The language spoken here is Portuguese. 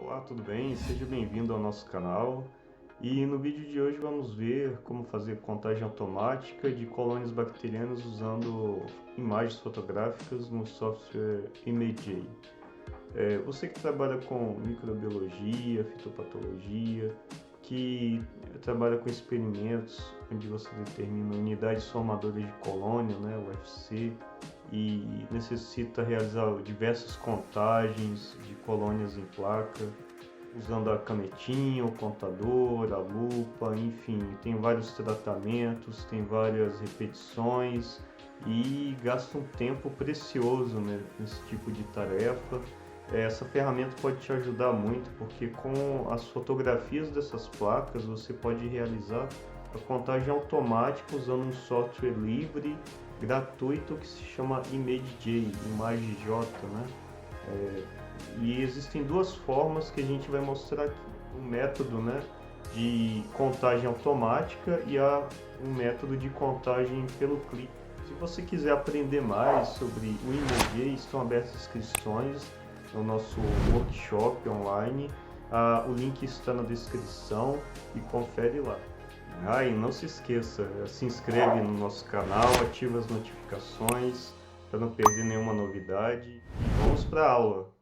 Olá, tudo bem? Seja bem-vindo ao nosso canal. E no vídeo de hoje vamos ver como fazer contagem automática de colônias bacterianas usando imagens fotográficas no software IMAGEJ. Você que trabalha com microbiologia, fitopatologia, que trabalha com experimentos onde você determina unidades formadoras de colônia, né, UFC, e necessita realizar diversas contagens de colônias em placa, usando a canetinha, o contador, a lupa, enfim, tem vários tratamentos, tem várias repetições e gasta um tempo precioso, né, nesse tipo de tarefa. Essa ferramenta pode te ajudar muito, porque com as fotografias dessas placas você pode realizar a contagem automática usando um software livre, gratuito, que se chama IMAGEJ, né? E existem duas formas que a gente vai mostrar aqui. O método, né, de contagem automática e um método de contagem pelo clique. Se você quiser aprender mais sobre o IMAGEJ, estão abertas inscrições no nosso workshop online. O link está na descrição e confere lá. E não se esqueça, se inscreve no nosso canal, ativa as notificações para não perder nenhuma novidade. E vamos para a aula!